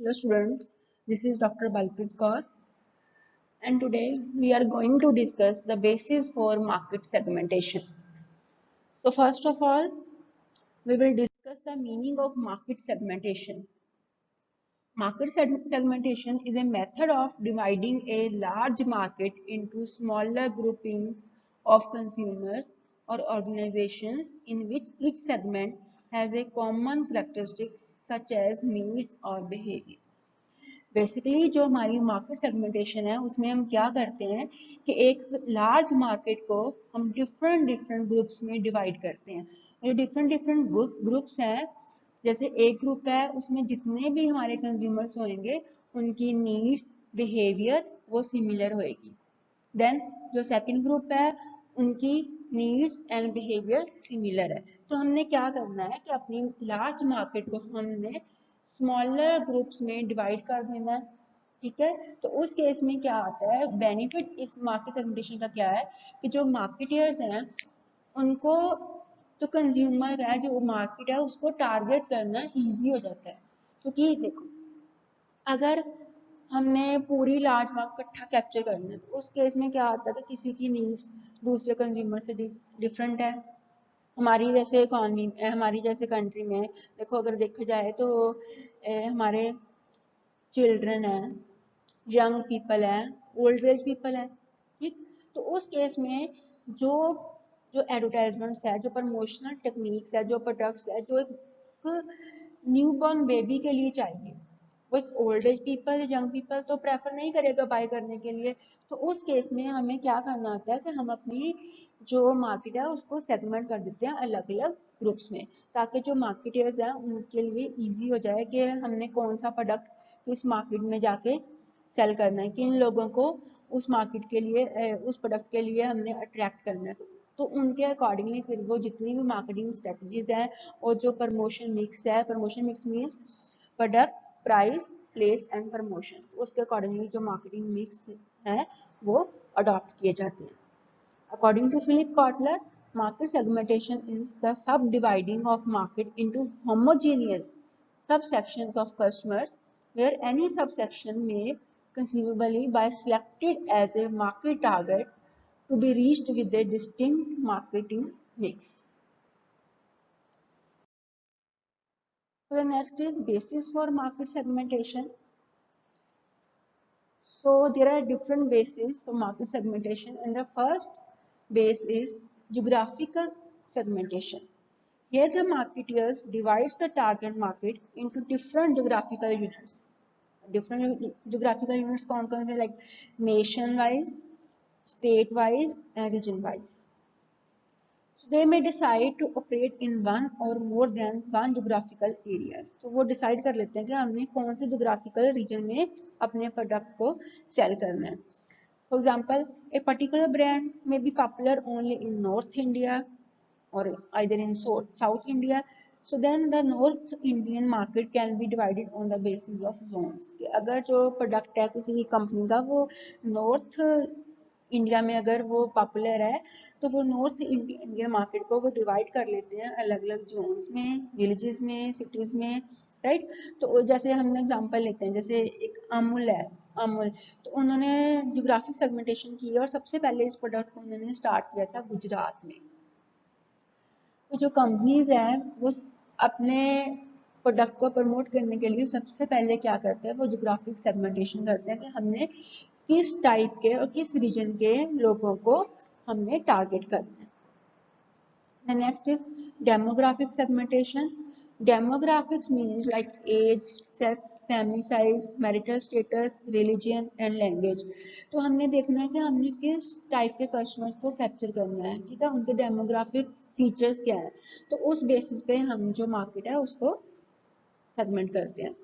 Hello students, this is Dr. Balpreet Kaur and today we are going to discuss the basis for market segmentation. So first of all, we will discuss the meaning of market segmentation. Market segmentation is a method of dividing a large market into smaller groupings of consumers or organizations in which each segment has a common characteristics such as needs or behavior. Basically जो हमारी market segmentation है उसमें हम क्या करते हैं कि एक लार्ज मार्केट को हम डिफरेंट डिफरेंट ग्रुप्स में डिवाइड करते हैं। ये डिफरेंट डिफरेंट ग्रुप्स हैं, जैसे एक ग्रुप है उसमें जितने भी हमारे कंज्यूमर्स होंगे उनकी नीड्स बिहेवियर वो सिमिलर होएगी। देन जो सेकंड ग्रुप है उनकी नीड्स एंड बिहेवियर सिमिलर है। तो हमने क्या करना है कि अपनी लार्ज मार्केट को हमने स्मॉलर ग्रुप्स में डिवाइड कर देना है। ठीक है, तो उस केस में क्या आता है, बेनिफिट इस मार्केट सेगमेंटेशन का क्या है कि जो मार्केटियर्स हैं उनको, जो कंज्यूमर है, जो मार्केट है उसको टारगेट करना इजी हो जाता है। क्योंकि देखो, अगर हमने पूरी लार्ज मार्केट इकट्ठा कैप्चर करना है तो उस केस में क्या आता है कि किसी की नीड्स दूसरे कंज्यूमर से डिफरेंट है। हमारी जैसे इकॉनमी, हमारी जैसे कंट्री में देखो, अगर देखा जाए तो हमारे चिल्ड्रन है, यंग पीपल है, ओल्ड एज पीपल है। ठीक, तो उस केस में जो जो एडवर्टाइजमेंट्स है, जो प्रमोशनल टेक्निक्स है, जो प्रोडक्ट्स है, जो एक न्यू बॉर्न बेबी के लिए चाहिए, वो एक old age people, young people तो प्रेफर नहीं करेगा बाय करने के लिए। तो उस केस में हमें क्या करना होता है कि हम अपनी जो मार्केट है उसको सेगमेंट कर देते हैं अलग अलग ग्रुप्स में, ताकि जो मार्केटर्स हैं उनके लिए इजी हो जाए कि हमने कौन सा प्रोडक्ट किस मार्केट में जाके सेल करना है, किन लोगों को उस मार्केट के लिए, उस प्रोडक्ट के लिए हमने अट्रैक्ट करना है। तो उनके अकॉर्डिंगली फिर वो जितनी भी मार्केटिंग स्ट्रेटजीज हैं और जो प्रमोशन मिक्स है, promotion mix means product, price, place and promotion, उसके अकॉर्डिंगली जो मार्केटिंग मिक्स है वो अडॉप्ट किए जाते हैं। According to Philip Kotler, market segmentation is the subdividing of market into homogeneous subsections of customers, where any subsection may conceivably be selected as a market target to be reached with a distinct marketing mix. So the next is basis for market segmentation. So there are different bases for market segmentation, and the first base is geographical segmentation. Here the marketeers divides the target market into different geographical units. Different geographical units कौन-कौन से, like nation wise, state wise and region wise. So they may decide to operate in one or more than one geographical areas. तो वो decide कर लेते हैं कि हमने कौन से geographical region में अपने product को sell करना है. For example, a particular brand may be popular only in North India or either in South India. So then the North Indian market can be divided on the basis of zones. कि अगर जो product है किसी company का वो North India में अगर वो पॉपुलर है तो वो नॉर्थ इंडियन मार्केट को वो डिवाइड कर लेते हैं अलग अलग जोन्स में, विलेजेस में, सिटीज में, राइट। तो जैसे हम एग्जांपल लेते हैं, जैसे एक अमूल है, अमूल, तो उन्होंने ज्योग्राफिक सेगमेंटेशन की और सबसे पहले इस प्रोडक्ट को उन्होंने स्टार्ट किया था गुजरात में। तो जो कंपनीज हैं वो अपने प्रोडक्ट को प्रमोट करने के लिए सबसे पहले क्या करते हैं, वो ज्योग्राफिक सेगमेंटेशन करते हैं कि हमने किस टाइप के और किस रीजन के लोगों को हमने टारगेट करना है। The next is demographic segmentation. Demographics means like age, sex, family size, marital status, religion and language. तो हमने देखना है कि हमने किस टाइप के कस्टमर्स को कैप्चर करना है, ठीक है, उनके डेमोग्राफिक फीचर्स क्या है, तो उस बेसिस पे हम जो मार्केट है उसको सेगमेंट करते हैं।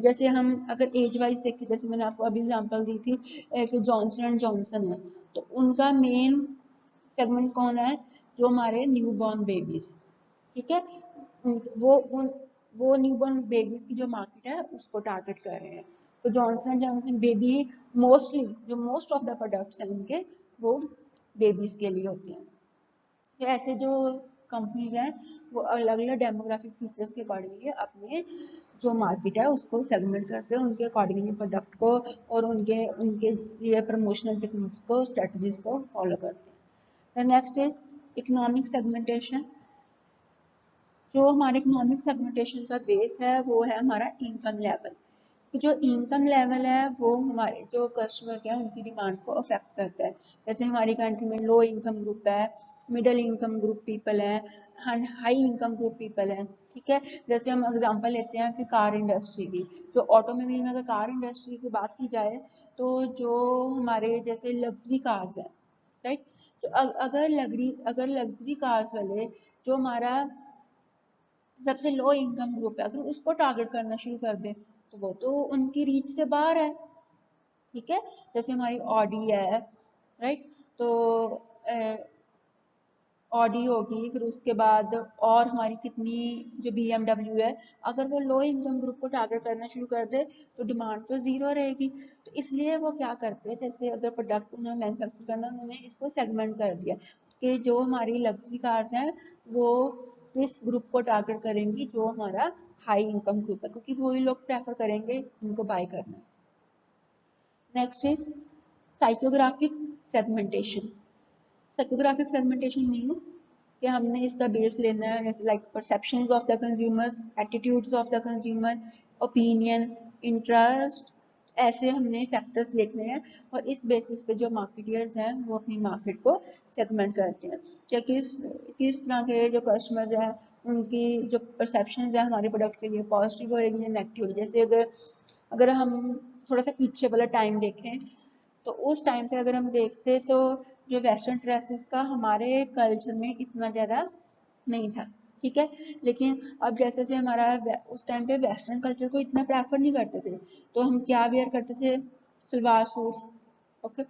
जैसे हम अगर एज वाइज देखें, जैसे मैंने आपको अभी एग्जांपल दी थी, एक जॉनसन एंड जॉनसन है, तो उनका मेन सेगमेंट कौन है, जो हमारे न्यू बॉर्न बेबीज, ठीक है, वो न्यू बॉर्न बेबीज की जो मार्केट है उसको टारगेट कर रहे हैं। तो Johnson and Johnson baby mostly, जो मोस्ट ऑफ द प्रोडक्ट्स हैं उनके, वो बेबीज के लिए होते हैं। तो ऐसे जो कंपनीज हैं वो अलग अलग डेमोग्राफिक फीचर्स के अकॉर्डिंगली अपने जो मार्केट है उसको सेगमेंट करते हैं, उनके अकॉर्डिंगली प्रोडक्ट को और उनके उनके लिए प्रमोशनल टेक्निक्स को, स्ट्रेटजीज को फॉलो करते हैं। Next is economic segmentation. जो हमारे इकोनॉमिक सेगमेंटेशन का बेस है वो है हमारा इनकम लेवल। कि जो इनकम लेवल है वो हमारे जो कस्टमर के हैं उनकी डिमांड को अफेक्ट करता है। जैसे हमारी कंट्री में लो इनकम ग्रुप है, मिडिल इनकम ग्रुप पीपल है, हाई इनकम ग्रुप पीपल है। ठीक है, जैसे हम एग्जांपल लेते हैं कि कार इंडस्ट्री की, जो ऑटोमोबाइल में अगर कार इंडस्ट्री की बात की जाए तो जो हमारे जैसे लग्जरी कार्स हैं, राइट, तो अगर लग्जरी कार्स वाले जो हमारा सबसे लो इनकम ग्रुप है अगर उसको टारगेट करना शुरू कर दे तो वो तो उनकी रीच से बाहर है। ठीक है, जैसे हमारी ऑडी है, राइट, तो ऑडी होगी, फिर उसके बाद और हमारी कितनी जो BMW है, अगर वो लो इनकम ग्रुप को टारगेट करना शुरू कर दे तो डिमांड तो जीरो रहेगी। तो इसलिए वो क्या करते हैं, जैसे अगर प्रोडक्ट उन्होंने मैन्युफैक्चर करना, उन्होंने इसको सेगमेंट कर दिया कि जो हमारी लग्जरी कार्स हैं वो किस ग्रुप को टारगेट करेंगी, जो हमारा हाई इनकम ग्रुप है, क्योंकि वही लोग प्रेफर करेंगे इनको बाय करना। Next is psychographic segmentation. Psychographic segmentation means कि हमने इसका बेस लेना है जैसे like perceptions of the consumers, attitudes of the consumer, opinion, interest, ऐसे हमने फैक्टर्स देखने हैं और इस बेसिस पे जो मार्केटियर्स हैं वो अपनी मार्केट को सेगमेंट करते हैं कि किस तरह के जो कस्टमर्स हैं उनकी जो परसेप्शन है हमारे प्रोडक्ट के लिए पॉजिटिव होएगी या नेगेटिव होगी। जैसे अगर हम थोड़ा सा पीछे वाला टाइम देखें तो उस टाइम पे अगर हम देखते तो जो वेस्टर्न ड्रेसेस का हमारे कल्चर में इतना ज़्यादा नहीं था। ठीक है, लेकिन अब जैसे से हमारा उस टाइम पे वेस्टर्न कल्चर को इतना प्रेफर नहीं करते थे तो हम क्या वेयर करते थे, सलवार सूट। ओके,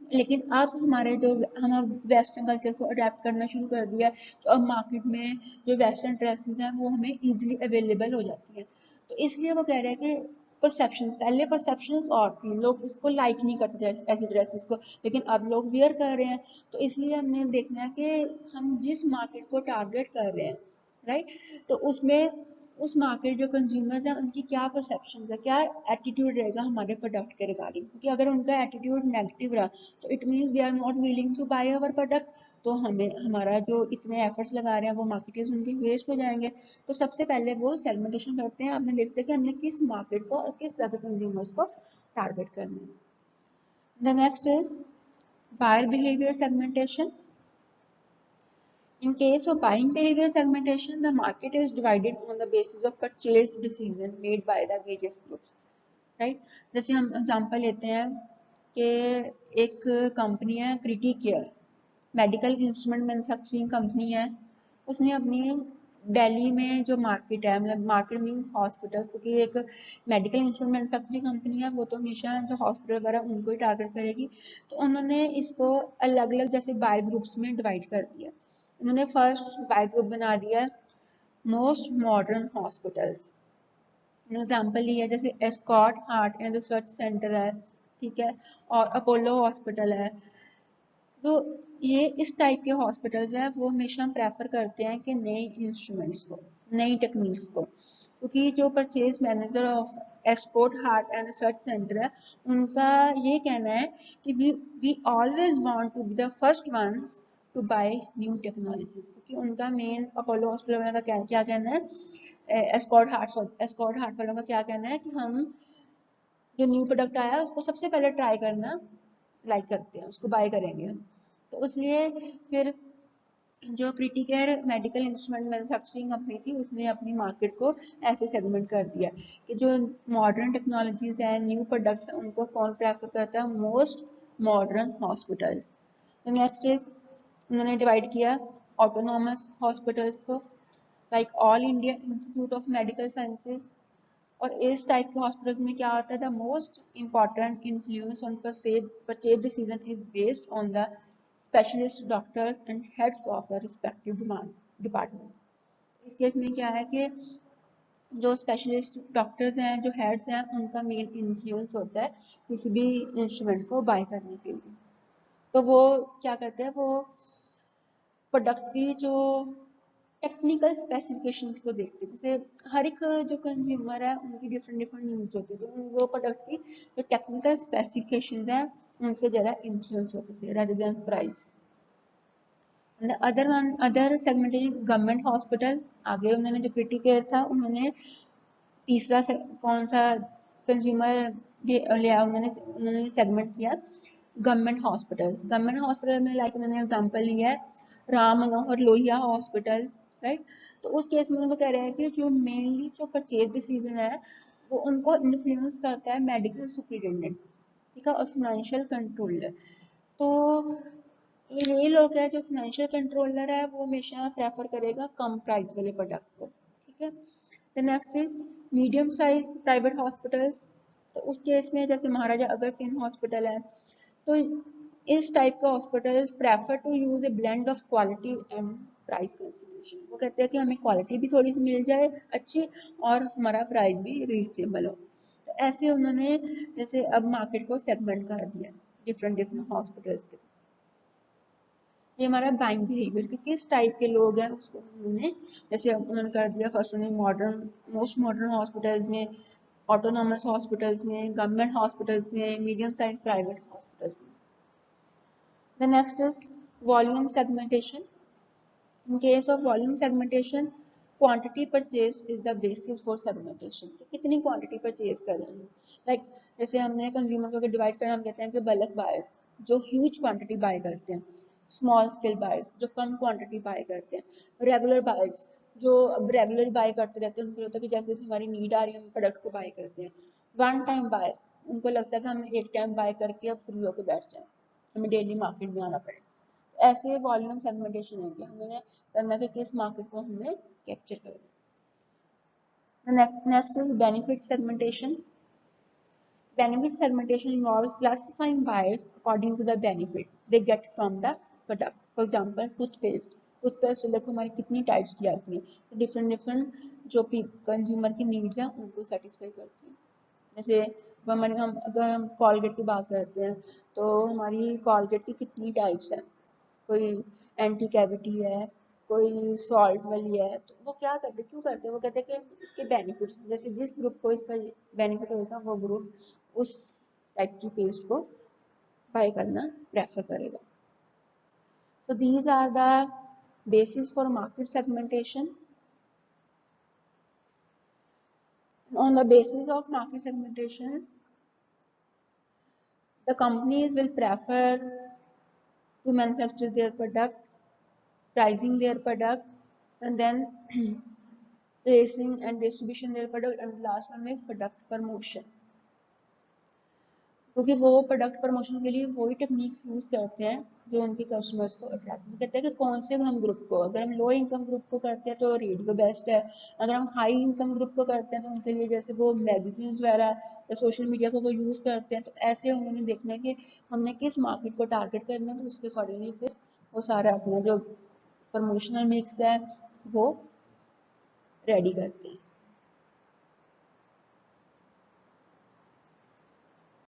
लेकिन अब हमारे जो हम अब वेस्टर्न कल्चर को अडेप्ट करना शुरू कर दिया है तो अब मार्केट में जो वेस्टर्न ड्रेसेस हैं वो हमें इजीली अवेलेबल हो जाती हैं। तो इसलिए वो कह रहे हैं कि परसेप्शन, पहले परसेप्शंस और थी, लोग उसको लाइक नहीं करते थे ऐसी ड्रेसेस को, लेकिन अब लोग वियर कर रहे हैं। तो इसलिए हमने देखना है कि हम जिस मार्केट को टारगेट कर रहे हैं, राइट, तो उसमें उस मार्केट जो कंज्यूमर्स हैं उनकी क्या परसेप्शन है, क्या एटीट्यूड रहेगा हमारे प्रोडक्ट के रिगार्डिंग। क्योंकि अगर उनका एटीट्यूड नेगेटिव रहा तो it means they are not willing to buy our product, तो हमें हमारा जो इतने एफर्ट्स लगा रहे हैं वो मार्केटर्स उनके वेस्ट हो जाएंगे। तो सबसे पहले वो सेगमेंटेशन करते हैं, अपने देखते हैं कि हमने किस मार्केट को और किस तरह के कंज्यूमर्स को टारगेट करना है। The next is buyer behaviour segmentation. In case of buying behavior segmentation, the market is divided on the basis of purchase decision made by the various groups. Right? जैसे हम एग्जांपल लेते हैं कि एक company है Criticare, medical instrument manufacturing company है, उसने अपनी दिल्ली में जो मार्केट है, मतलब मार्केट मीन हॉस्पिटल्स, क्योंकि एक मेडिकल इंस्ट्रूमेंट मैन्युफैक्चरिंग कंपनी है वो तो हमेशा जो हॉस्पिटल वगैरह उनको ही टारगेट करेगी। तो उन्होंने इसको अलग अलग जैसे बाय ग्रुप्स में डिवाइड कर दिया। उन्होंने फर्स्ट बाय ग्रुप बना दिया मोस्ट मॉडर्न हॉस्पिटल्स। एग्जाम्पल लिया जैसे Escorts heart and research centre है, ठीक है, और अपोलो हॉस्पिटल है। तो ये इस टाइप के हॉस्पिटल्स हैं वो हमेशा हम प्रेफर करते हैं कि नए इंस्ट्रूमेंट्स को, नई टेक्निक्स को, क्योंकि जो purchase manager of Escorts heart and research centre है उनका ये कहना है कि we always want to be the first ones to buy new technologies. क्योंकि उनका मेन अपोलो हॉस्पिटल का क्या कहना है, एस्कॉट हार्ट वालों का क्या कहना है कि हम जो न्यू प्रोडक्ट आया है उसको सबसे पहले ट्राई करना लाइक करते हैं, उसको बाय करेंगे हम। तो इसलिए फिर जो Criticare medical instrument manufacturing company थी उसने अपनी मार्केट को ऐसे सेगमेंट कर दिया कि जो मॉडर्न टेक्नोलॉजीज हैं, न्यू प्रोडक्ट्स हैं, उनको कौन प्रेफर करता है, most modern hospitals. Next is उन्होंने डिवाइड किया ऑटोनॉमस हॉस्पिटल्स को, like all India institute of medical sciences. और इस टाइप के हॉस्पिटल्स में क्या होता है, the most important influence on purchase decision is based on the specialist doctors and heads of the respective department. इस केस में क्या है कि जो स्पेशलिस्ट डॉक्टर्स हैं, जो हेड्स हैं, उनका मेन इन्फ्लुएंस होता है किसी भी इंस्ट्रूमेंट को बाय करने के लिए। तो वो क्या करते हैं, वो प्रोडक्ट की जो टेक्निकल स्पेसिफिकेशंस को देखते हैं। जैसे हर एक जो कंज्यूमर है उनकी डिफरेंट डिफरेंट नीड्स होती है, तो वो प्रोडक्ट की जो टेक्निकल स्पेसिफिकेशंस है उनसे ज़्यादा इन्फ्लुएंस होते थे rather than price. Other segmentation government hospital, आगे उन्होंने जो क्रिटिकल केयर था उन्होंने तीसरा कौन सा कंज्यूमर लिया, उन्होंने सेगमेंट किया गवर्नमेंट हॉस्पिटल्स। गवर्नमेंट हॉस्पिटल में लाइक उन्होंने एग्जांपल लिया है राम मनोहर लोहिया हॉस्पिटल, राइट। तो उस केस में वो कह रहे हैं कि जो मेनली जो परचेज डिसीजन है वो उनको इन्फ्लुएंस करता है मेडिकल सुपरिटेंडेंट, ठीक है, और फाइनेंशियल कंट्रोलर। तो ये लोग है जो फाइनेंशियल कंट्रोलर है वो हमेशा प्रेफर करेगा कम प्राइस वाले प्रोडक्ट को, ठीक है। The next is medium size private hospitals. तो उस केस में जैसे महाराजा अगर सिंह हॉस्पिटल है, तो इस टाइप का hospital prefer to use a blend of quality and price consideration. वो कहते हैं कि हमें क्वालिटी भी थोड़ी सी मिल जाए अच्छी और हमारा प्राइस भी रीजनेबल हो। तो ऐसे उन्होंने जैसे अब मार्केट को सेगमेंट कर दिया डिफरेंट डिफरेंट हॉस्पिटल्स के। ये हमारा बाइंग बिहेवियर कि किस टाइप के लोग हैं उसको उन्होंने जैसे उन्होंने कर दिया। फर्स्ट उन्होंने मॉडर्न मोस्ट मॉडर्न हॉस्पिटल्स में, ऑटोनॉमस हॉस्पिटल्स में, गवर्नमेंट हॉस्पिटल्स में, मीडियम साइज प्राइवेट हॉस्पिटल्स में। The next is volume segmentation. In case of volume segmentation, quantity purchase is the basis for segmentation. तो कितनी क्वांटिटी परचेज कर रहे हैं, like जैसे हमने कंज्यूमर को अगर डिवाइड करना, हम कहते हैं कि बल्क बायर्स जो ह्यूज क्वांटिटी बाय करते हैं, स्मॉल स्केल बायर्स जो कम क्वांटिटी बाय करते हैं, रेगुलर बायर्स जो अब रेगुलर बाय करते रहते हैं, उनको लगता है कि जैसे हमारी नीड आ रही है हम प्रोडक्ट को बाय करते हैं। वन टाइम बायर, उनको लगता है कि हम एक टाइम बाय करके अब फ्री होकर बैठ जाए, हमें डेली मार्केट में आना पड़े। ऐसे वॉल्यूम सेगमेंटेशन है कि हमने करना कि किस मार्केट को हमने कैप्चर करना। Next is benefit segmentation. Benefit segmentation involves classifying buyers according to the benefit they get from the product. For example, toothpaste. Toothpaste देखो हमारी कितनी टाइप्स की आती है, तो डिफरेंट डिफरेंट जो कंज्यूमर की नीड्स हैं उनको सेटिस्फाई करती है। जैसे हमारे हम अगर हम कॉलगेट की बात करते हैं तो हमारी कॉलगेट की कितनी टाइप्स हैं, कोई एंटी कैविटी है, कोई सॉल्ट वाली है। तो वो क्या करते क्यों करते हैं, वो कहते हैं कि इसके बेनिफिट्स, जैसे जिस ग्रुप को इसका बेनिफिट होगा वो ग्रुप उस टाइप की पेस्ट को बाय करना प्रेफर करेगा। So these are the basis for market segmentation. On the basis of market segmentations, the companies will prefer to manufacture their product, pricing their product, and then placing and distribution their product, and last one is product promotion. क्योंकि वो product promotion के लिए वही techniques use करते हैं जो उनके customers को अट्रैक्ट कहते हैं कि कौन से हम ग्रुप को, अगर हम लो इनकम ग्रुप को करते हैं तो रेडियो बेस्ट है, अगर हम हाई इनकम ग्रुप को करते हैं तो उनके लिए जैसे वो मैगजीन्स वगैरह या सोशल मीडिया को वो यूज़ करते हैं। तो ऐसे उन्होंने देखना है कि हमने किस मार्केट को टारगेट करना है, तो उसके अकॉर्डिंगली फिर वो सारा अपना जो प्रमोशनल मिक्स है वो रेडी करते हैं।